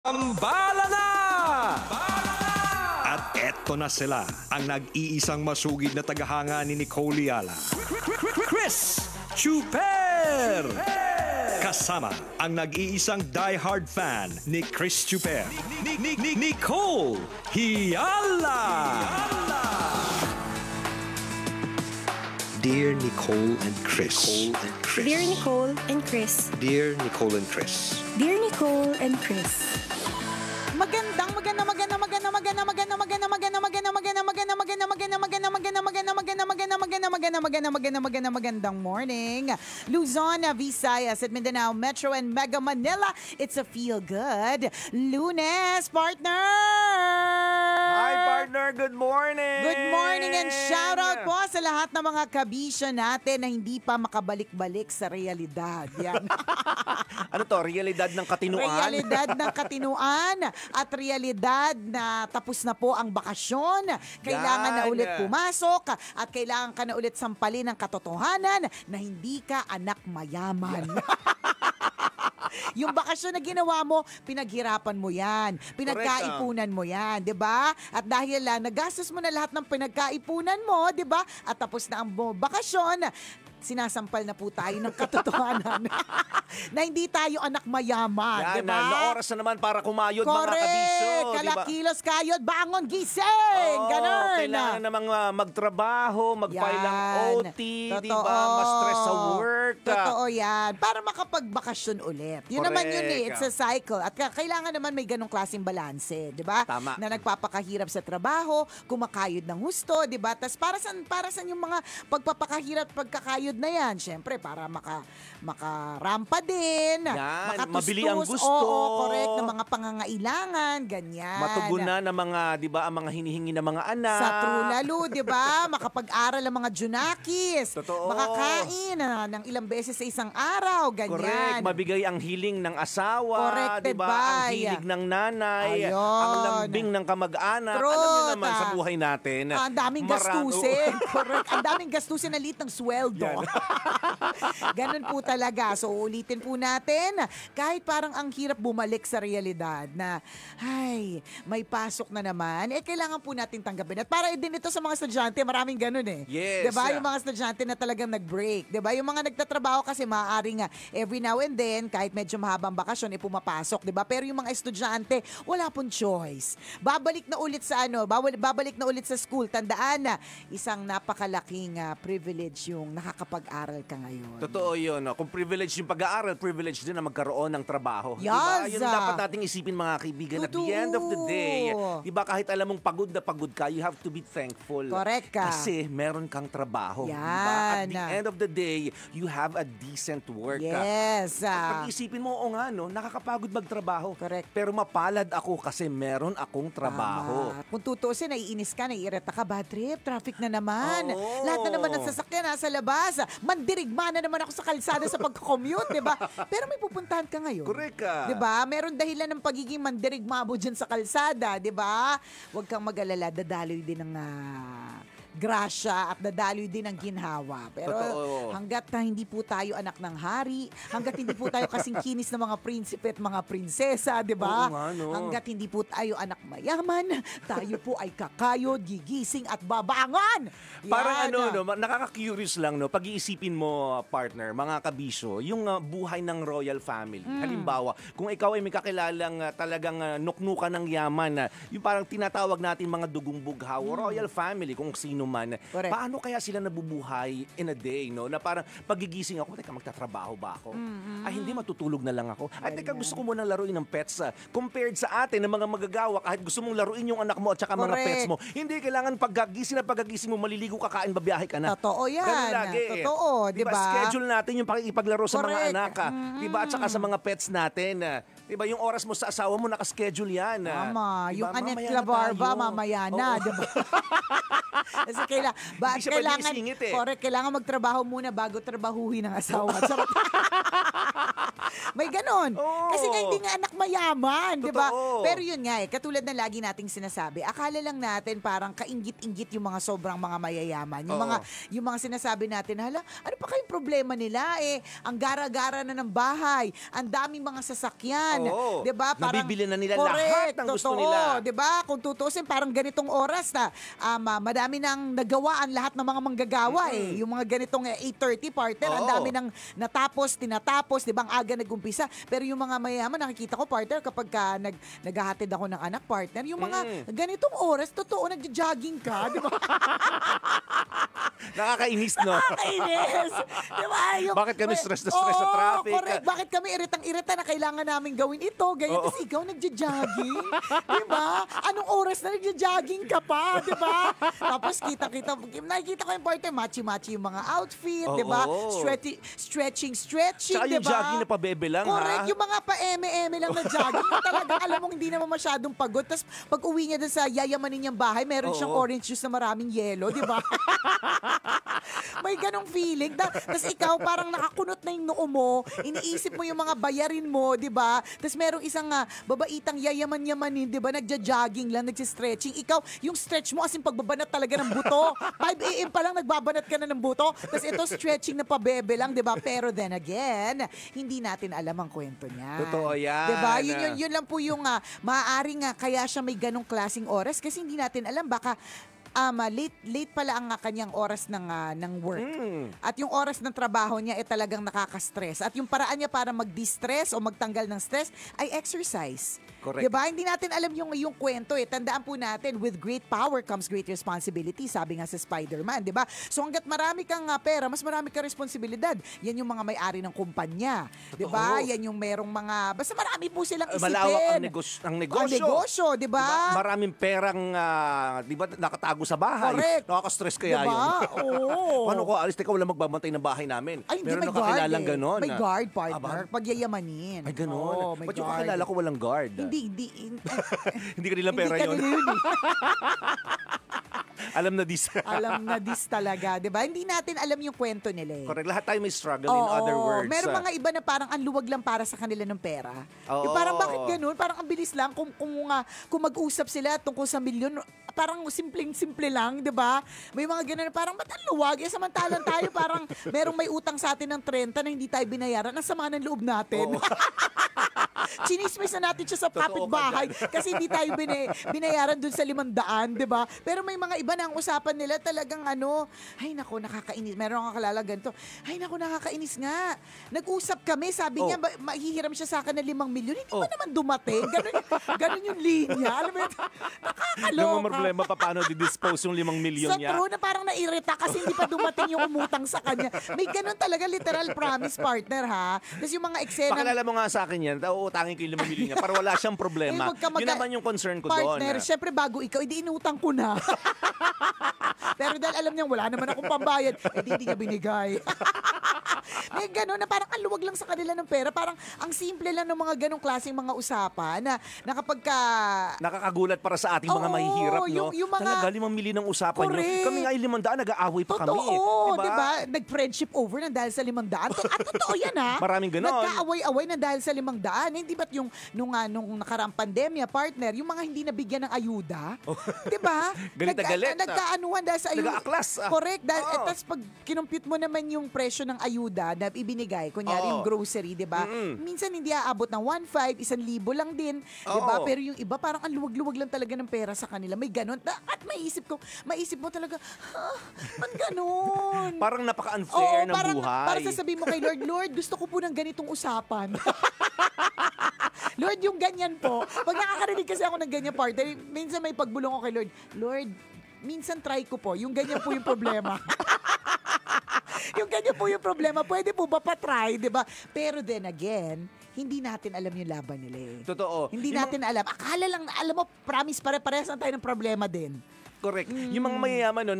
Ambala na! At eto na sila, ang nag-iisang masugid na tagahanga ni Nicole Yala. Chris Chuper! Kasama ang nag-iisang die-hard fan ni Chris Chuper. Nicole Yala! Dear Nicole and Chris. Dear Nicole and Chris. Dear Nicole and Chris. Dear Nicole and Chris. Magandang morning. Luzon, Visayas at Mindanao Metro and Mega Manila. It's a feel good Lunes, partner. Hi, partner. Good morning. Good morning and shout out po sa lahat ng mga kabisyo natin na hindi pa makabalik-balik sa realidad. Yan. Ano to? Realidad ng katinuan? Realidad ng katinuan at realidad na tapos na po ang bakasyon. Kailangan na ulit pumasok at kailangan ka na ulit sampalin ng katotohanan na hindi ka anak mayaman. Yung bakasyon na ginawa mo, pinaghirapan mo yan. Pinagkaipunan mo yan, di ba? At dahil nagastos mo na lahat ng pinagkaipunan mo, di ba? At tapos na ang bakasyon, sinasampal na po tayo ng katotohanan na hindi tayo anak mayaman, yan, di ba? Na oras na naman para kumayod, correct, mga kabisyo. kalakilos kayod, bangon, gising! Ganun! Kailangan namang magtrabaho, mag-file ng OT, di ba? Mas-stress sa work. Totoo yan. Para makapagbakasyon ulit. Yun naman yun eh. It's a cycle. At kailangan naman may ganong klaseng balanse, di ba? Tama. Na nagpapakahirap sa trabaho, kumakayod ng husto, di ba? Tapos para saan yung mga pagpapakahirap, pagkakayod na yan? Siyempre, para makarampa din, yan, makatustos. mabili ang gusto. Oo, correct, ng mga pangangailangan, ganyan. Matugunan ng mga, di ba, ang mga hinihingi ng mga anak. Sa true lalo, di ba? Makapag-aral ang mga junakis. Totoo. Makakain ng ilang beses sa isang araw, ganyan. Correct. Mabigay ang hiling ng asawa. Corrected diba? by. Ang hilig ng nanay. Ayun. Ang lambing ng kamag-anak. Truth. Alam niyo naman sa buhay natin. Ang daming gastusin. Correct. Ang daming gastusin na liit ng sweldo. Ganun po talaga. So, ulitin po natin. Kahit parang ang hirap bumalik sa realidad na, ay, may pasok na naman, kailangan po natin tanggapin. At para din ito sa mga estudyante, maraming ganun eh. Yes. Diba? Yung mga estudyante na talagang nag-break. Diba? Yung mga nagtatrabaho kasi maaaring every now and then, kahit medyo mahabang bakasyon, pumapasok. Diba? Pero yung mga estudyante, wala pong choice. Babalik na ulit sa school. Tandaan na, isang napakalaking privilege yung nakakapag-aral ka ngayon. Totoo yun. No? Kung privilege yung pag-aaral, privilege din na magkaroon ng trabaho. Yes. Diba? Yun dapat nating isipin, mga kaibigan. At the end of the day, diba, kahit alam mong pagod na pagod ka, you have to be thankful. Correct ka. Kasi meron kang trabaho. Yan. Diba? At the end of the day, you have a decent work. Yes. Pag-isipin mo, o nga, no, nakakapagod magtrabaho. Correct. Pero mapalad ako kasi meron akong trabaho. Tama. Kung tutusin, naiinis ka, naiirita ka, bad trip, traffic na naman. Oo. Lahat na naman ng sasakyan nasa labas. Mandirigma na naman ako sa kalsada sa pag-commute, di ba? Pero may pupuntahan ka ngayon. Correct ka. Di ba? Meron dahilan ng pagiging mandirigma mo dyan sa kalsada, di ba? Huwag kang mag-alala, dadaloy din ng grasya at dadaloy din ng ginhawa. Pero totoo. hanggat hindi po tayo anak ng hari, hanggat hindi po tayo kasing kinis ng mga prinsipe at mga prinsesa, di ba? Oo nga, no? Hanggat hindi po tayo anak mayaman, tayo po ay kakayod, gigising at babangon. Parang nakaka-curious lang, no? Pag-iisipin mo, partner, mga kabisyo, yung buhay ng royal family. Halimbawa, kung ikaw ay may kakilalang talagang nuknukan ng yaman, yung parang tinatawag natin mga dugong bughaw, royal family, kung sino man. Correct. Paano kaya sila nabubuhay in a day, no? Na parang pagigising ako, teka, magtatrabaho ba ako? Ay, hindi, matutulog na lang ako. Ay, teka, gusto ko muna laruin ng pets. Compared sa atin, ng mga magagawa, kahit gusto mong laruin yung anak mo at saka mga pets mo, hindi kailangan pagkagising mo, maliligo, kakain, babiyahe ka na. Totoo yan. Ganun lagi. Totoo, di ba? Schedule natin yung pakikipaglaro sa mga Correct. anak. Di ba? At saka sa mga pets natin. Di ba? Yung oras mo sa asawa mo, nakaschedule yan. Tama. Diba? Yung Annette Mamaya na Clavarva, tayo. mamaya na. Di ba? Kasi Hindi siya pwede isingit eh. Correct, kailangan magtrabaho muna bago trabahuhin ng asawa. Charot. May ganon. Oo. Kasi nga hindi nga anak mayaman, di ba? Totoo. Pero yun nga katulad ng lagi nating sinasabi, akala lang natin parang kainggit-inggit yung mga sobrang mga mayayaman. Yung mga sinasabi natin, hala, ano pa kayong problema nila? Ang gara-gara na ng bahay, ang daming mga sasakyan, Oo. di ba? Nabibili na nila correct, lahat ng gusto totoo, nila. di ba? Kung tutusin, parang ganitong oras na madami nang nagawa ang lahat ng mga manggagawa Yung mga ganitong 8:30 partner, ang Oo. dami nang natapos, tinatapos, di ba? Ang aga nag-umpisa. Pero yung mga mayaman, nakikita ko partner, kapag naghahatid ako ng anak partner, yung mga ganitong oras, totoo, nagja-jogging ka, di ba? Nakakainis, no? Nakakainis. Di ba? Bakit kami stress na stress sa traffic? Correct. Bakit kami iritang-irita na kailangan namin gawin ito? Ganyan. Tapos ikaw nagja-jogging. Di ba? Anong oras na nagja-jogging ka pa? Di ba? Tapos nakikita ko yung partner, matchy-matchy yung mga outfit. Di ba? Oo. Stretching. Tsaka Di yung ba? jogging na pabebe lang, Correct. ha? Yung mga pa-eme-eme lang na jogging. Yung talaga, alam mong hindi naman masyadong pagod. Tapos pag uwi niya dun sa yayamanin niyang bahay, meron siyang Oo. orange juice na maraming yelo. Di ba? May ganong feeling. Tapos ikaw parang nakakunot na yung noo mo, iniisip mo yung mga bayarin mo, di ba? Tapos merong isang babaitang yayaman-yamanin, di ba? Nagja-jogging lang, nagsi-stretching. Ikaw, yung stretch mo as in pagbabanat talaga ng buto. 5 a.m. pa lang nagbabanat ka na ng buto. Tapos ito stretching na pabebe lang, di ba? Pero then again, hindi natin alam ang kwento niya. Totoo yan. Di ba? Yun lang po yung maaaring kaya siya may ganong klaseng oras kasi hindi natin alam, baka late pala ang kanyang oras ng work. At yung oras ng trabaho niya ay talagang nakaka-stress. At yung paraan niya para mag-distress o magtanggal ng stress ay exercise. Correct. Diba? Hindi natin alam yung kwento eh. Tandaan po natin, with great power comes great responsibility, sabi nga sa Spider-Man, diba? So hanggat marami kang pera, mas marami kang responsibilidad. Yan yung mga may-ari ng kumpanya. Diba? Yan yung merong mga, basta marami po silang isipin. Malawak ang negosyo. Ang negosyo, diba? Maraming perang, di ba, nakatago sa bahay. Correct. Nakaka-stress kaya Diba? yun. Oo. Paano ko, alis, teka, wala magbabantay ng bahay namin. Ay, hindi, Meron may nakakilalang guard ganon. May guard, partner. Aba? Pagyayamanin. Ay, ganon. Oo, may Ba't yung guard. kakilala ko walang guard? Hindi. Hindi ka nilang pera Hindi yun. kanila yun eh. Alam na dis. Alam na this talaga, di ba? Hindi natin alam yung kwento nila eh. Correct. Lahat tayo may struggle, in Oo, other words. meron mga iba na parang ang luwag lang para sa kanila ng pera. Oo. Yung parang bakit ganun? Parang ang bilis lang kung mag-usap sila tungkol sa milyon, parang simpleng-simple lang, di ba? May mga ganun na parang ba't ang luwag? Samantalang tayo parang merong may utang sa atin ng 30 na hindi tayo binayaran. Ang sama ng loob natin. Chinismis na natin siya sa Totoo kapitbahay ka kasi hindi tayo binayaran dun sa 500, di ba? Pero may mga iba na ang usapan nila talagang ay nako, nakakainis. Meron akong kalala ganito. Ay nako, nakakainis nga. Nag-usap kami, sabi niya, mahihiram siya sa akin ng 5 milyon. Hindi pa naman dumating. Ganun yung linya. Alam mo yun? Nakakaloka. Yung problema pa paano di-dispose yung 5 milyon Sa niya. true na parang nairita kasi hindi pa dumating yung umutang sa kanya. May ganun talaga, literal promise partner ha. Tapos yung mga eksena. Pakilala mo nga sa akin yan, uutangin ko yung 5 milyon niya para wala siyang problema. Wag ka Yun naman yung concern ko doon. Partner, syempre bago ikaw, hindi inutang ko na. Pero dahil alam niya, wala naman akong pambayad, hindi niya binigay. May gano'n na parang ang luwag lang sa kanila ng pera. Parang ang simple lang ng mga ganong klaseng mga usapan na kapag ka... Nakakagulat para sa ating mga Oo, mahihirap, no? yung mga- Talaga, 5 milyon ang usapan nyo. Correct. Kami nga ay 500, nag-aaway pa kami. Totoo, diba? Nag-friendship over na dahil sa 500. At totoo yan ha. Maraming ganon. Nagkaaway-away na dahil sa 500. Hindi ba't yung nung nakaraang pandemya, partner, yung mga hindi nabigyan ng ayuda, diba? Galit na galit. Nagkaanuhan dahil sa ayuda. Nag-aaklas. Correct. Oo. Tapos pag kinumpute mo naman yung presyo ng ayuda na ibinigay, kunyari Oo. yung grocery, diba? Minsan hindi aabot ng 1,500, 1,000 lang din. Diba? Oo. Pero yung iba parang ang luwag-luwag lang talaga ng pera sa kanila. May ganon. At maisip mo talaga, ba't ganon? Parang napaka-unfair ng parang, buhay. Para sasabihin mo kay Lord, Lord, gusto ko po ng ganitong usapan. Lord, yung ganyan po. Pag nakakarinig kasi ako ng ganyan partner, minsan may pagbulong ko kay Lord, Lord, minsan try ko po, yung ganyan po yung problema. Yung ganyan po yung problema, pwede po ba pa-try, di ba? Pero then again, hindi natin alam yung laban nila eh. Totoo. Hindi Yung natin alam. Akala lang, alam mo, promise, pare-parehas lang tayo ng problema din. Correct. Yung mga mayayaman, no,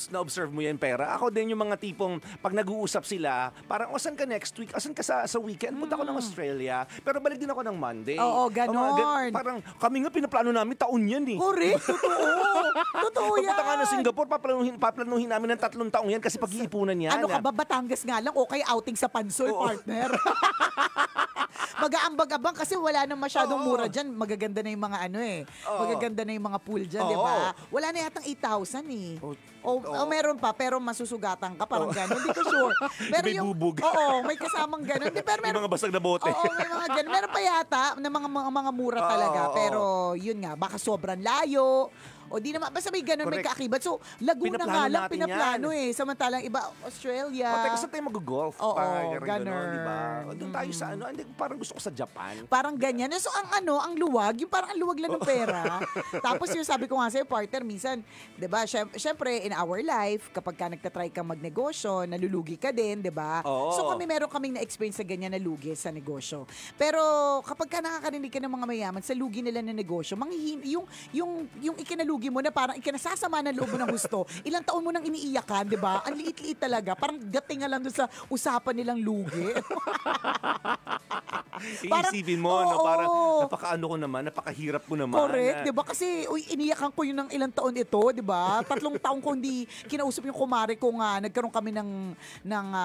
na-observe mo yan pera. Ako din yung mga tipong, pag nag-uusap sila, parang, asan ka next week? Asan ka sa weekend? Punta ko ng Australia. Pero balik din ako ng Monday. Oo, ganon. Parang, kami nga pinaplano namin, taon yan eh. Correct, totoo. Totoo yan. Pagpunta nga ng Singapore, paplanuhin namin ng 3 taong yan kasi pag-iipunan yan. Ano ka ba, Batangas nga lang o kay outing sa Pansol, Oo. partner? Mag-aambag-abang kasi wala na masyadong Oo. mura dyan. Magaganda na yung mga Oo. magaganda na yung mga pool dyan, Oo. di ba? Wala na yatang 8,000 eh. O meron pa, pero masusugatan ka, parang gano'n. Hindi ko sure. Pero May bubog. Oo, may kasamang gano'n. Pero Yung mga basag na bote. Oo, may mga gano'n. Meron pa yata na mga mura talaga. Oo. Pero yun nga, baka sobrang layo. O di naman, basta may ganun, may Correct. kaakibat. So, Laguna Pinaplano nga lang, natin pinaplano eh. Samantalang iba, Australia. O, teka, saan tayo mag-golf? Oo, Parang ganun. di ba? Doon tayo sa hindi, parang gusto ko sa Japan. Parang ganyan. So, ang luwag, yung parang ang luwag lang ng pera. Tapos yung sabi ko nga sa'yo, partner, minsan, di ba, syempre, in our life, kapag ka nagtatry kang magnegosyo, nalulugi ka din, di ba? Oo. So, meron kaming na-experience sa ganyan na lugi sa negosyo. Pero, kapag ka nakakarinig ka ng mga mayaman sa lugi nila na negosyo, yung ikinalugi mo na parang ikinasasama ng loob mo ng gusto, ilang taon mo nang iniiyakan, di ba? Ang liit-liit talaga. Parang gating nga lang doon sa usapan nilang lugi. Parang, Iisipin mo, no, oo. parang napakaano ko naman, napakahirap ko naman. Correct, 'di ba? Kasi iniyakan ko yun ng ilang taon ito, 'di ba? 3 taon ko hindi kinausap yung kumare ko nga, nagkaroon kami ng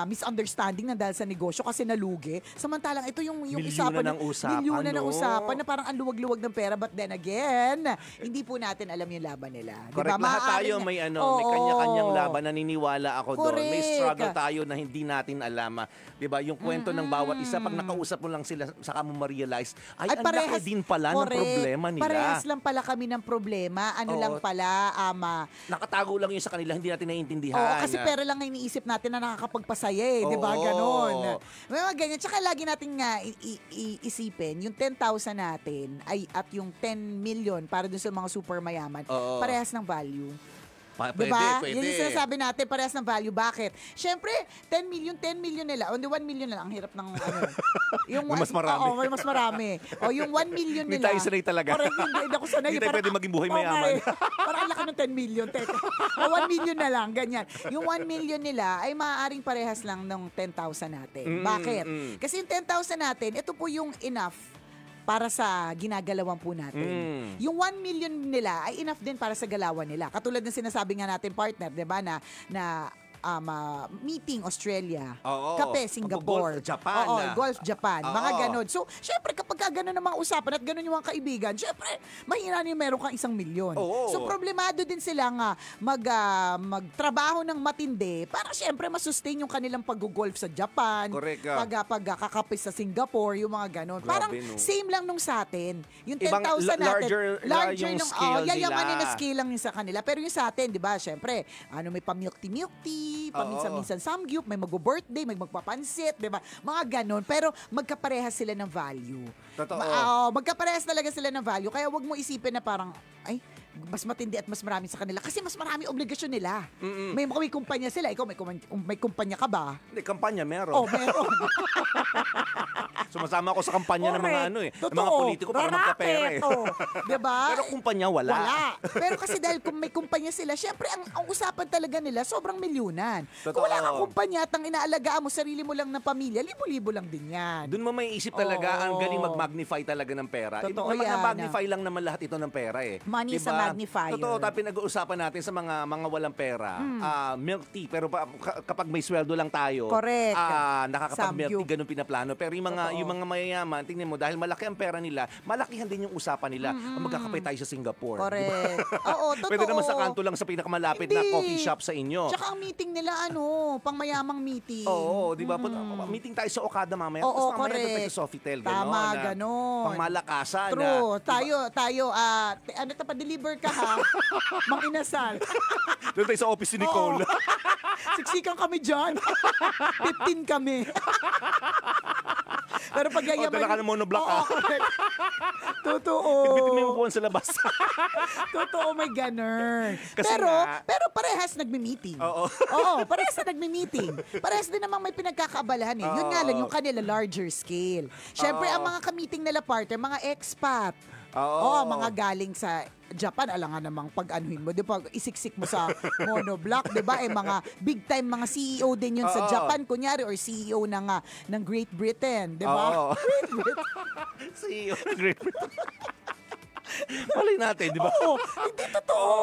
misunderstanding na dahil sa negosyo kasi nalugi. Samantalang ito yung Milyunan ng usapan, milyunan ng no? usapan na parang ang luwag-luwag ng pera, but then again, hindi po natin alam yung laban nila. 'Di Correct. ba? Lahat tayo may may kanya-kanyang laban, naniniwala ako doon. May Correct. struggle tayo na hindi natin alam. 'Di ba? Yung kwento ng bawat isa, pag nakausap mo lang sila, saka mo ma-realize, ay ang laki din pala ng problema nila. Parehas lang pala kami ng problema. Ano Oo. lang pala, Nakatago lang yun sa kanila, hindi natin naiintindihan. Oo, kasi pera lang ang iniisip natin na nakakapagpasaya eh, di ba? Oo. Ganon. May mga ganyan. Tsaka lagi natin nga isipin, yung 10,000 natin at yung 10 million para dun sa mga super mayaman, Oo. parehas ng value. Pwede, Diba? pwede. Yan yung sinasabi natin, parehas ng value. Bakit? Siyempre, 10 million nila. Only 1 million na lang. Ang hirap ng yung May mas marami. Oo, may mas marami. O yung 1 million Hindi nila. tayo sanay talaga. Correct, hindi ako sanay. Hindi tayo pwede maging buhay mayaman. Parang ang laki ng 10 million. Teka. O 1 million na lang, ganyan. Yung 1 million nila ay maaaring parehas lang ng 10,000 natin. Bakit? Kasi yung 10,000 natin, ito po yung enough para sa ginagalawan po natin. Yung 1 million nila ay enough din para sa galawan nila. Katulad ng sinasabi nga natin, partner, 'di ba, na meeting Australia, Oo. kape Singapore, Golf Japan. Oo, golf Japan, mga Oo. ganon. So, syempre kapag ka ganon ang mga usapan at ganon yung mga kaibigan, syempre mahina na yung meron kang 1 milyon. Oo. So, problemado din sila nga magtrabaho ng matindi para syempre masustain yung kanilang pag-golf sa Japan, Correct. kakape sa Singapore, yung mga ganon. Grabe, Parang no? same lang nung sa atin. Yung Ibang 10,000 natin, larger yung scale yayamanin nila. na scale lang yung sa kanila. Pero yung sa atin, di ba, syempre, may pa-milk tea, paminsan-minsan samgyup, may mag-birthday, may magpapansit, di ba? Mga ganon. Pero magkaparehas sila ng value. Totoo. Magkaparehas talaga sila ng value. Kaya wag mo isipin na parang, ay, mas matindi at mas marami sa kanila. Kasi mas marami obligasyon nila. May kumpanya sila. Ikaw, may kumpanya ka ba? Hindi, kampanya meron. Oh, meron. Sumasama ako sa kampanya ng mga Correct. ng mga politiko para magkapera eh. Diba? Pero kumpanya wala. Wala. Pero kasi dahil kung may kumpanya sila, syempre ang usapan talaga nila sobrang milyunan. Totoo. Kung wala kang kumpanya at ang inaalagaan mo, sarili mo lang ng pamilya, libo-libo lang din yan. Doon mo may isip talaga, Oo. ang galing mag-magnify talaga ng pera. Totoo Ibig naman yan. na-magnify lang naman lahat ito ng pera eh. Money sa magnifier. Totoo, tapos pinag-uusapan natin sa mga walang pera, milk tea, pero kapag may sweldo lang tayo, Correct. nakakapag-milk Samgyup. tea, ganun pinaplano. Pero yung mga mayayaman, tingnan mo, dahil malaki ang pera nila, malakihan din yung usapan nila. Magkakape tayo sa Singapore. Correct. Oo, totoo. Pwede naman sa kanto lang sa pinakamalapit na Hindi. coffee shop sa inyo. Tsaka ang meeting nila, pangmayamang meeting. Oo, di ba? Meeting tayo sa Okada mamaya. Oo, Tapos mamaya doon tayo correct. sa Sofitel. Tama, ganon. Pangmalakasan. True. Tayo, pa-deliver ka ha? Mang Inasal. Doon tayo sa office ni Nicole. Siksikan kami dyan. 15 kami. Pero pag yayaman... dala ka ng monoblock, Oo, correct. Totoo. Bitbitin mo yung upuan sa labas. Totoo, may ganun. Kasi Pero nga- parehas nagmi-meeting. Oo. Oo, parehas na nagmi-meeting. Parehas din namang may pinagkakaabalahan eh. Yun nga lang, yung kanila larger scale. Siyempre, ang mga ka-meeting nila partner, mga expat. Oo. Mga galing sa Japan, alangan namang pag-anuhin mo. Di ba, isiksik mo sa monoblock, di ba? Mga big time mga CEO din yun sa Oo. Japan, kunyari, or CEO ng Great Britain, di ba? Oo. Great Britain. CEO ng Great Britain. Malay natin, di ba? Oo, hindi totoo.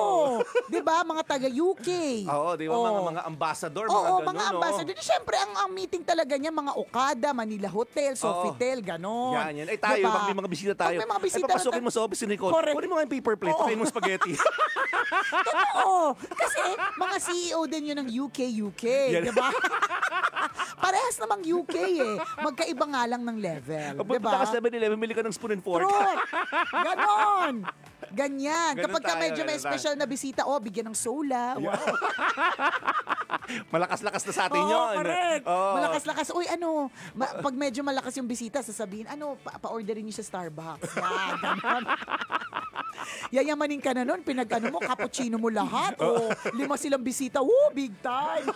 Di ba? Mga taga-UK. Oo, di ba? Mga ambassador, mga Oo, ganun, mga ambassador. Siyempre, ang meeting talaga niya, mga Okada, Manila Hotel, Sofitel, ganon. Yan. Eh tayo, Diba? pag may mga bisita tayo, Pag may mga bisita papasukin mo sa office ni Nicole. Correct. Kunin mo nga yung paper plate, pakain mo spaghetti. Totoo. Kasi mga CEO din yun ng UK. Yan. Di ba? Parehas namang UK eh. Magkaiba nga lang ng level. Di Punta ba? ka sa 7-Eleven, bili ka ng spoon and fork. Truth. Ganon. Ganyan. Ganun Kapag ka tayo, medyo may ganun tayo. special na bisita, bigyan ng sola. Wow. Malakas-lakas na sa atin Oo, yun. correct. Oo. Malakas-lakas. Uy, pag medyo malakas yung bisita, sasabihin, pa-orderin niyo sa Starbucks. Yan, ganon. Yayamanin ka na nun, mo, cappuccino mo lahat. O, 5 silang bisita. Woo, big time.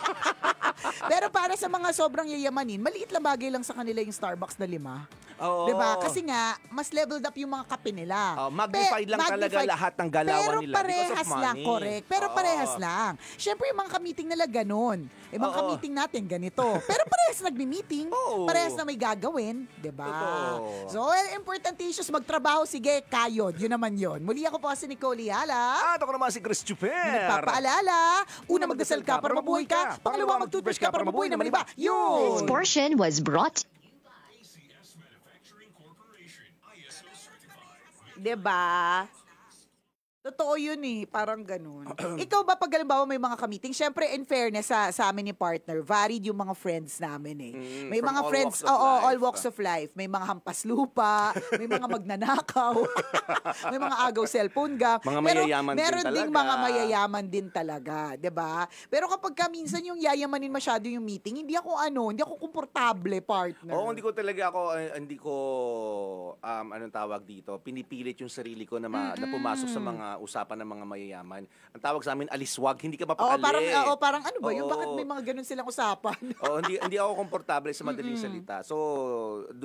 Pero para sa mga sobrang yayamanin, maliit lang bagay lang sa kanila yung Starbucks na 5. Oo. Diba? Kasi nga, mas leveled up yung mga kape nila. Magnified lang talaga lahat ng galawan nila Pero because of parehas lang, money. correct. Pero parehas lang. Siyempre, yung mga ka-meeting nila ganun. Mga ka-meeting natin ganito. Pero parehas nagmi-meeting. Oo. Parehas na may gagawin. Diba? Totoo. So, important issues, magtrabaho, sige, kayod. Yun naman yun. Muli ako po si Nicole Yala. At ako naman si Chris Chuper. Nagpapaalala, una magdasal ka para mabuhay ka. Pangalawa, mag-toothbrush ka para mabuhay naman iba. This Yun! portion was brought Diba? Totoo yun eh, parang ganun. Ikaw ba pag halimbawa may mga ka-meeting, syempre in fairness sa amin ni partner, varied yung mga friends namin eh. May from mga all friends, walks of life. all walks of life. May mga hampas lupa, may mga magnanakaw, may mga agaw cellphone gap. Mga Pero mayayaman din meron ding talaga. mga mayayaman din talaga, 'di ba? Pero kapag minsan yung yayamanin masyado yung meeting, hindi ako komportable, partner. Oo, hindi ko anong tawag dito, pinipilit yung sarili ko na pumasok sa mga usapan ng mga mayayaman. Ang tawag sa amin, aliswag, hindi ka mapakali. Parang ano ba yung Oo. bakit may mga ganun silang usapan? hindi ako komportable sa madaling salita. So,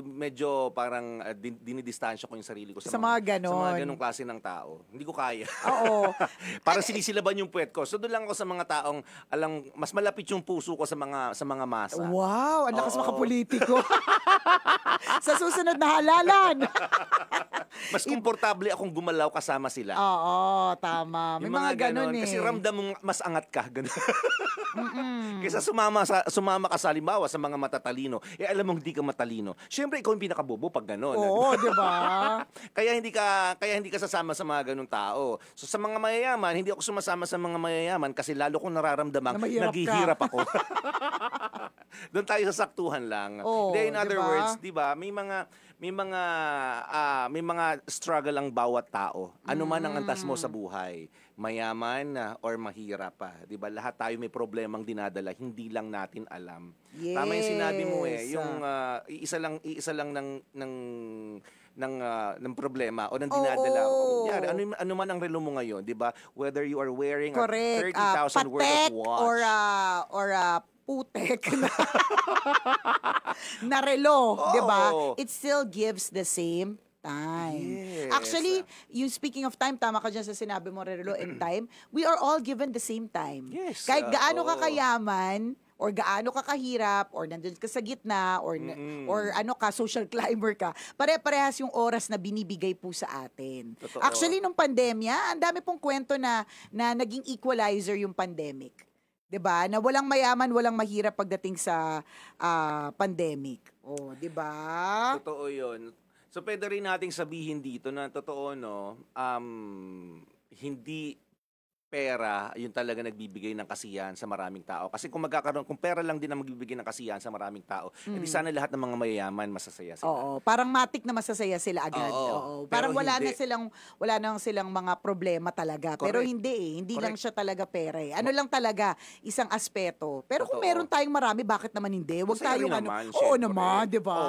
medyo parang dinidistansya ko yung sarili ko sa mga ganon. Sa mga ganong klase ng tao. Hindi ko kaya. Oo. Parang sinisilaban yung puwet ko. So, doon lang ako sa mga taong mas malapit yung puso ko sa mga masa. Wow, ang lakas Oo. makapolitiko. Sa susunod na halalan. Mas komportable akong gumalaw kasama sila. Oo, tama. May Yung mga ganun eh. Kasi ramdam mong mas angat ka. Ganun. Kaysa sumama ka sa halimbawa sa mga matatalino, alam mong hindi ka matalino. Siyempre, ikaw yung pinakabobo pag gano'n. Oo, di ba? Kaya hindi ka sasama sa mga ganung tao. So sa mga mayayaman, hindi ako sumasama sa mga mayayaman kasi lalo kong nararamdamang Na mahirap naghihirap ako. Doon tayo sa saktuhan lang. Oo, In other diba? words, 'di ba? May mga struggle ang bawat tao. Ano man ang antas mo sa buhay, mayaman or mahirap pa, 'di ba? Lahat tayo may problemang dinadala, hindi lang natin alam. Tama 'yung sinabi mo yung iisa lang ng problema o ng dinadala. Oo. Kunyari, ano man ang relo mo ngayon, 'di ba? Whether you are wearing Correct. a 30,000 worth Patek of watch or putek na relo, Oo. 'di ba? It still gives the same time. Yes. Actually, yung speaking of time, tama ka dyan sa sinabi mo, relo and time, we are all given the same time. Yes. Kahit gaano ka Oo. kayaman, or gaano ka kahirap, or nandun ka sa gitna, or social climber ka, pare-parehas yung oras na binibigay po sa atin. Totoo. Actually, nung pandemya, ang dami pong kwento na naging equalizer yung pandemic. 'Di ba? Na walang mayaman, walang mahirap pagdating sa pandemic. Oh, 'di ba? Totoo 'yun. So pwede rin nating sabihin dito na totoo hindi pera yung talaga nagbibigay ng kasiyahan sa maraming tao. Kasi kung pera lang din ang magbibigay ng kasiyahan sa maraming tao, edi sana lahat ng mga mayayaman masasaya sila. Oo, parang matik na masasaya sila agad. Oo, Oo. pero Parang wala hindi. na silang mga problema talaga. Pero Correct. hindi lang Correct. siya talaga pera eh. Ano lang talaga, isang aspeto. Pero kung Totoo. meron tayong marami, bakit naman hindi? Huwag Masaya tayong rin naman, Oo syempre. naman, 'di ba?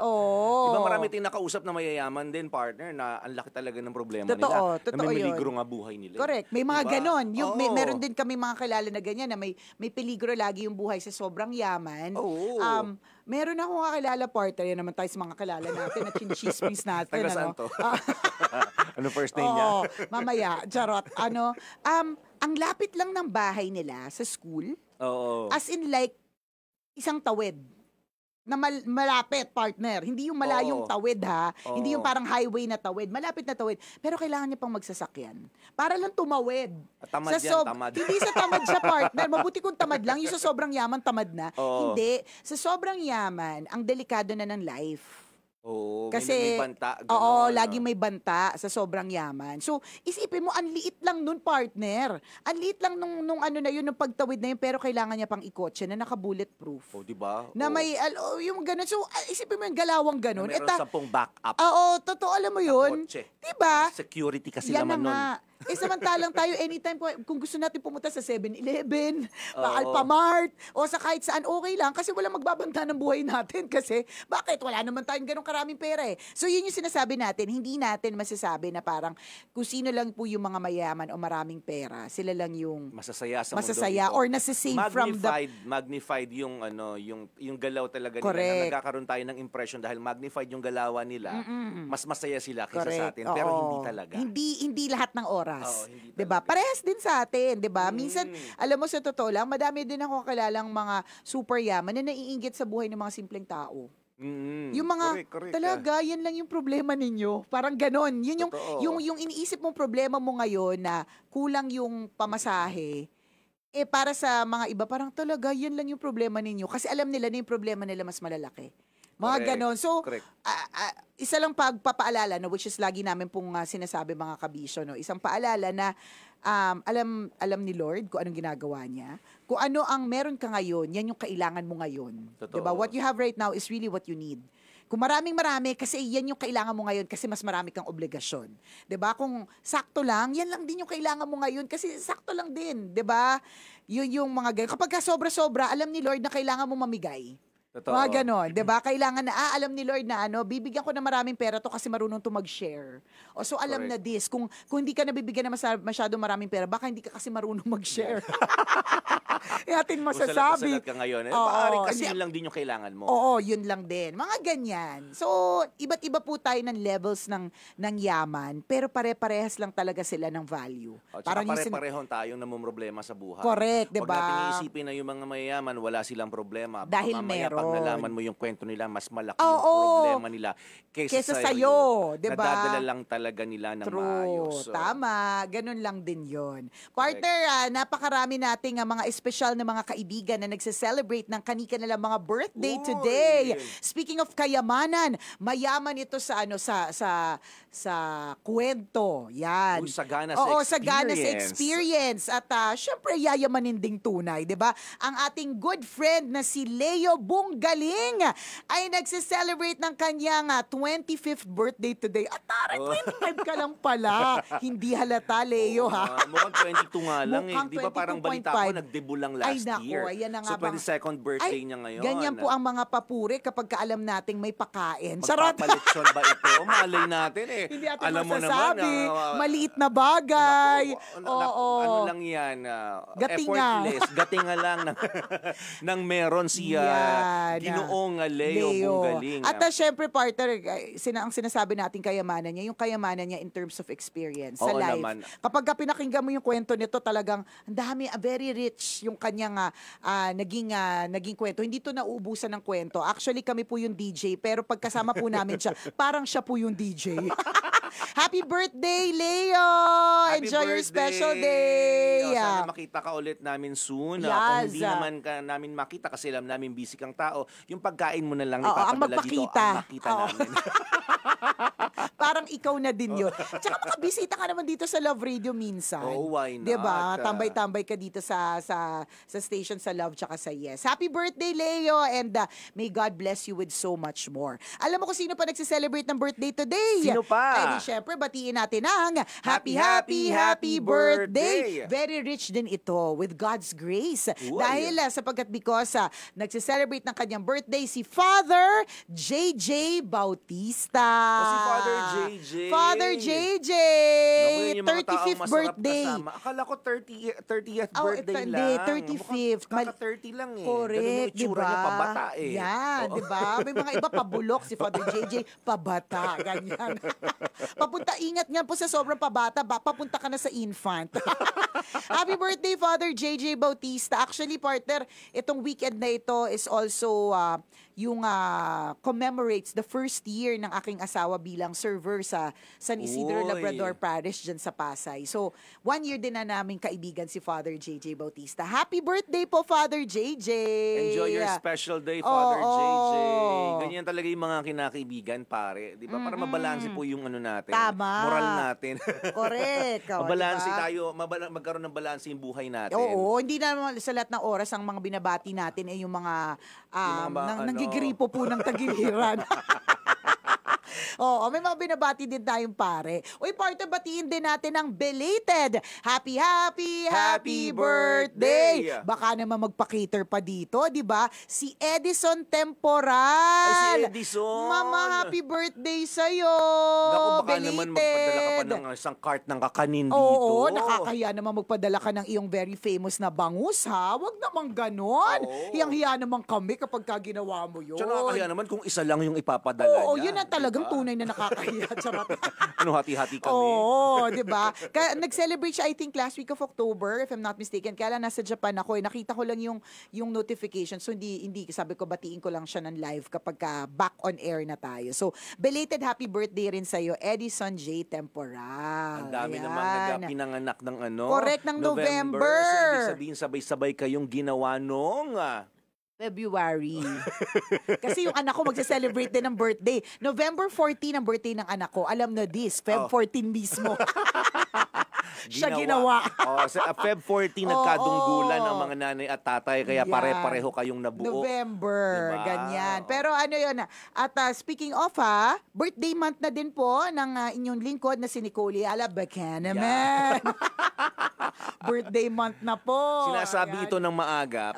Oo. Diba marami tayong nakausap na mayayaman din, partner, na ang laki talaga ng problema Totoo, nila. totoo na may yun. peligro nga buhay nila. Correct. May mga Diba? ganon. Oo. Meron din kami mga kilala na ganyan na may peligro lagi yung buhay sa sobrang yaman. Oo. Meron akong kakilala partner, yan naman tayo sa mga kilala natin at chinchismis natin. Taga saan ano? to? Ano first name niya? Oo, mamaya, charot. Ang lapit lang ng bahay nila sa school, Oo. as in like, isang tawid na malapit, partner. Hindi yung malayong Oo. tawid, ha? Oo. Hindi yung parang highway na tawid. Malapit na tawid. Pero kailangan niya pang magsasakyan. Para lang tumawid. Tamad yan, tamad. Hindi sa tamad siya, partner. Mabuti kung tamad lang. Yung sa sobrang yaman, tamad na. Oo. Hindi. Sa sobrang yaman, ang delikado na ng life. Oo, Kasi, may banta. oo, ganon, laging may banta sa sobrang yaman. So, isipin mo, ang liit lang nun, partner. Ang liit lang nung ano na yun, nung pagtawid na yun, pero kailangan niya pang ikotse na naka-bulletproof. Oh, di ba? Na Oo. may, yung ganun. So, isipin mo yung galawang Na ganun. meron Eta, 10 backup. oo, totoo, alam mo yun. Kotse. Diba? Security kasi Yan na naman nun. nga. Samantalang tayo, anytime, kung gusto natin pumunta sa 7-Eleven, Oo. Alphamart, o sa kahit saan, okay lang. Kasi wala magbabanta ng buhay natin. Kasi, bakit? Wala naman tayong ganun karaming pera eh. So, yun yung sinasabi natin. Hindi natin masasabi na parang kung sino lang po yung mga mayaman o maraming pera, sila lang yung Masasaya sa masasaya mundo ito. or nasasave from the... Magnified yung ano, yung galaw talaga nila. Correct. Na nagkakaroon tayo ng impression dahil magnified yung galawan nila. Mas masaya sila kaysa Correct. sa atin, pero Oo. hindi talaga. Hindi lahat ng oras. Oo, hindi 'Di ba? talaga. Parehas din sa atin, 'di ba? Minsan, alam mo sa totoo lang, madami din ako kilalang mga super yaman na naiinggit sa buhay ng mga simpleng tao. Yung mga correct, talaga, yan lang yung problema ninyo. Parang ganon. Yun Totoo. yung iniisip mong problema mo ngayon na kulang yung pamasahe. Para sa mga iba, parang talaga, yan lang yung problema ninyo. Kasi alam nila na yung problema nila mas malalaki. Mga Correct, ganon. So, correct. isa lang pagpapaalala, no, which is lagi namin pong sinasabi mga kabisyo, no, isang paalala na alam ni Lord kung anong ginagawa niya. Kung ano ang meron ka ngayon, yan yung kailangan mo ngayon. Totoo. Diba? What you have right now is really what you need. Kung marami, kasi yan yung kailangan mo ngayon kasi mas marami kang obligasyon. 'Di ba? Kung sakto lang, yan lang din yung kailangan mo ngayon kasi sakto lang din, 'di ba? Yun yung mga ganyan. Kapag sobra-sobra, alam ni Lord na kailangan mo mamigay. Totoo. Mga ganon, 'di ba? Kailangan na alam ni Lord na bibigyan ko ng maraming pera to kasi marunong to mag-share. O so alam Correct. na this, kung hindi ka nabibigyan ng masyado maraming pera, baka hindi ka kasi marunong mag-share. Atin masasabi. Kung salat ka ngayon, Oo, maaaring kasi hindi- yun lang din yung kailangan mo. Oo, yun lang din. Mga ganyan. So, iba't iba po tayo ng levels ng yaman, pero pare-parehas lang talaga sila ng value. At saka yung pare-parehong tayong namumroblema sa buhay. Correct, di Huwag ba? natin iisipin na yung mga mayayaman, wala silang problema. Baka Dahil mamaya, pag meron. nalaman mo yung kwento nila, mas malaki Oo. yung problema nila Kesa kaysa sa'yo, di ba? Nadadala lang talaga nila ng maayos. True. Tama. Ganun lang din yon. Partner, napakarami nating mga espesyal na mga kaibigan na nagse-celebrate ng kani-kanilang mga birthday Uy! today. Speaking of kayamanan, mayaman ito sa sa kwento. Yan. Uy, sagana sa Oo, experience. sagana sa experience. At syempre, yayamanin ding tunay, di ba? Ang ating good friend na si Leo Bunggaling ay nagse-celebrate ng kanyang 25th birthday today. At taray, 25 ka lang pala. Hindi halata, Leo, ha? Mukhang 22 nga lang Mukhang eh. Di ba parang balita ko, 22.5. nagdebut lang Ay, last naku, year. ayan na nga So, 22nd birthday niya ngayon. Ganyan po ang mga papuri kapag kaalam nating may pakain. Charot! Magpapalitsyon ba ito? Malay natin eh. Hindi natin Alam mo masasabi. naman, Maliit na bagay. Naku, ano lang yan? Gatinga. Effortless. Gatinga lang ng meron si Yan. Ginoong Leo Bunggaling. At syempre, partner, ang sinasabi natin kayamanan niya, yung kayamanan niya in terms of experience sa Oo life. naman. Kapag pinakinggan mo yung kwento nito, talagang ang dami, very rich yung kanyang naging kwento. Hindi to nauubusan ng kwento. Actually, kami po yung DJ, pero pagkasama po namin siya, parang siya po yung DJ. Happy birthday, Leo! Happy Enjoy your birthday! special day! Sana makita ka ulit namin soon. Yes. Kung hindi naman ka namin makita kasi alam namin busy kang tao, yung pagkain mo na lang Oo, ang ipapadala dito, magpakita. ang makita Oo. namin. Parang ikaw na din yun. Tsaka makabisita ka naman dito sa Love Radio minsan. Oh, why not? Diba? Tambay-tambay ka dito sa station sa Love tsaka sa Yes. Happy birthday, Leo! And may God bless you with so much more. Alam mo kung sino pa nagse-celebrate ng birthday today? Sino pa? Ay, di syempre, batiin natin ang happy birthday! Very rich din ito with God's grace. Uy. Dahil sapagkat because nagse-celebrate ng kanyang birthday si Father JJ Bautista. Si Father JJ. Father JJ! Naku, yun yung mga taong 35th masarap birthday. kasama. Akala ko 30th Oh, birthday hindi, lang. 35th. Kaka-30 lang eh. Correct, Ganun yung itsura diba? niya, pabata eh. Yan, Oo. di ba? May mga iba pabulok si Father JJ, pabata, ganyan. Papunta, ingat nga po sa sobrang pabata, papunta ka na sa infant. Happy birthday, Father JJ Bautista. Actually, partner, itong weekend na ito is also commemorates the first year ng aking asawa bilang server sa San Isidro Uy. Labrador Parish dyan sa Pasay. So, 1 year din na namin kaibigan si Father JJ Bautista. Happy birthday po, Father JJ! Enjoy your special day, Father Oo. JJ. Ganyan talaga yung mga kinakaibigan, pare. Di ba? Para mabalanse po yung ano natin. Tama. Moral natin. Correct. O, Mabalanse diba? tayo, magkaroon ng balanse yung buhay natin. Oo, hindi na naman sa lahat ng oras ang mga binabati natin ay yung mga, nanggigripo po ng tagiliran. Oo, may mga binabati din tayong pare. Uy, parte batiin din natin ang belated happy birthday. Baka naman magpa-cater pa dito, di ba? Si Edison Temporal. Ay, si Edison. Mama, happy birthday sa'yo. Naku, baka naman magpadala ka pa ng isang cart ng kakanin dito. Oo, nakakahiya naman magpadala ka ng iyong very famous na bangus, ha? Wag naman ganon. Oo. Hiyang-hiya naman kami kapag ginawa mo yun. Tsaka nakakahiya naman kung isa lang yung ipapadala Oo, niya. yun ang talagang diba? tunay na nakakahiya. Charot. Ano, hati-hati kami. Oo, di ba? Nag-celebrate siya, I think, last week of October, if I'm not mistaken. Kaya lang nasa Japan ako, nakita ko lang yung notification. So, hindi, sabi ko, batiin ko lang siya ng live kapag back on air na tayo. So, belated happy birthday rin sa'yo, Edison J. Temporal. Ang dami Ayan. namang pinanganak ng Correct, ng November. So, ibig sabihin, sabay-sabay kayong ginawa nung... February. Kasi yung anak ko magse-celebrate din ng birthday. November 14 ang birthday ng anak ko. Alam na this, Feb 14 mismo. Siya ginawa. Sa Feb 14 nagkadunggulan ang mga nanay at tatay kaya Yan. pare-pareho kayong nabuo. November, Diba? ganyan. Pero ano yun, at speaking of birthday month na din po ng inyong lingkod na si Nicole Ala Buchanan. Birthday month na po. Sinasabi Ayan. ito ng maaga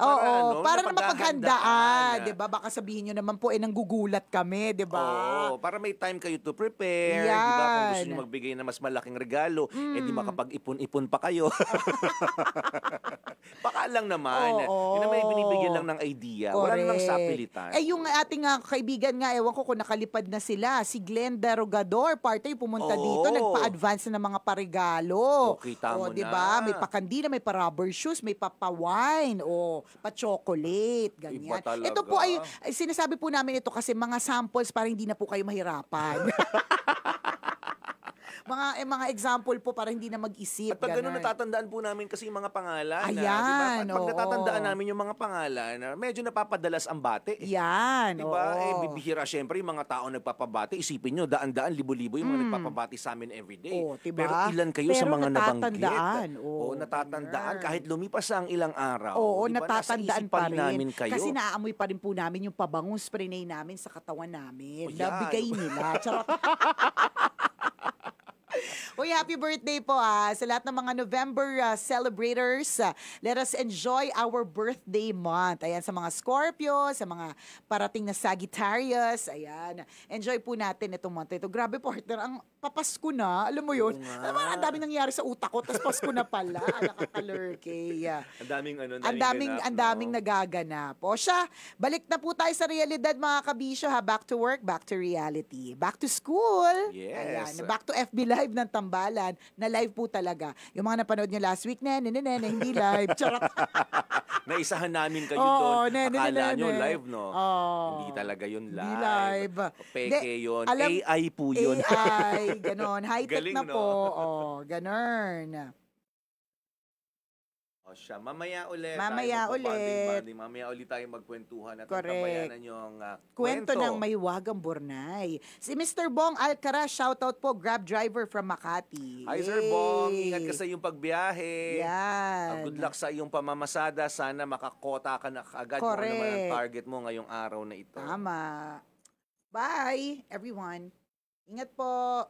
Para na mapaghandaan, 'di diba? ba? Baka sabihin niyo naman po nanggugulat kami, 'di ba? Oo, para may time kayo to prepare, Yan. 'di ba? Kung gusto niyo magbigay ng mas malaking regalo, di makapag-ipon-ipon pa kayo. Baka lang naman. Oo. Yun naman yung binibigyan lang ng idea. Wala namang Correct. sapilitan. Yung ating kaibigan nga, ewan ko kung nakalipad na sila, si Glenda Rogador, partner pumunta Oo. dito, nagpa-advance na ng mga parigalo. Kita mo di na. ba? May pakandila, may pa-rubber shoes, may pa-wine, pa-chocolate, ganyan. Iba talaga. Ito po ay sinasabi po namin ito kasi mga samples para hindi na po kayo mahirapan. mga example po para hindi na mag-isip. At pag ganun. gano'n, natatandaan po namin kasi yung mga pangalan. Ayan, Diba? Pag oo. natatandaan namin yung mga pangalan, medyo napapadalas ang bate. Yan, Diba? oo. Bibihira syempre yung mga tao nagpapabati. Isipin nyo, daan-daan, libo-libo yung mga nagpapabati sa amin everyday. Oh, diba? Pero ilan kayo sa Pero mga nabanggit? natatandaan. Oo, natatandaan. ganyan. Kahit lumipas ang ilang araw. Oo, diba? Nasa natatandaan isipan pa rin. namin kayo. Kasi naaamoy pa rin po namin yung pabangus spray namin sa katawan namin. Oh, yan. Nabigay nila. Charot. Uy, happy birthday po sa lahat ng mga November celebrators. Let us enjoy our birthday month. Ayan, sa mga Scorpio, sa mga parating na Sagittarius. Ayan, enjoy po natin itong month ito. Grabe, partner, ang papasko na. Alam mo yun? Oo nga. Alam mo, ang daming nangyari sa utak ko, tapos Pasko na pala. Nakakalurkey. Ang daming Ang daming nagaganap. O siya, balik na po tayo sa realidad mga kabisyo ha. Back to work, back to reality. Back to school. Yes. Ayan, back to FB Live ng Tambalan na live po talaga. Yung mga napanood nyo last week, hindi live. Charot. Naisahan namin kayo Oo, doon. Akala nyo ne. live, no? Oo. Hindi talaga yun live. Hindi live. Peke yun. Alam- AI po yun. AI, ganon. High-tech Galing, na no? po. Ganon. O siya, mamaya ulit. Mamaya tayo ulit. magbabanding-banding. Mamaya ulit tayo magkwentuhan at Correct. magkabayanan yung Kwento ng Maywagang Burnay. Si Mr. Bong Alcaraz, shoutout po, Grab driver from Makati. Hi, Sir Bong. Ingat ka sa iyong pagbiyahe. Yan. Good luck sa iyong pamamasada. Sana makakota ka na agad kung ano naman ang Correct. target mo ngayong araw na ito. Tama. Bye, everyone. Ingat po.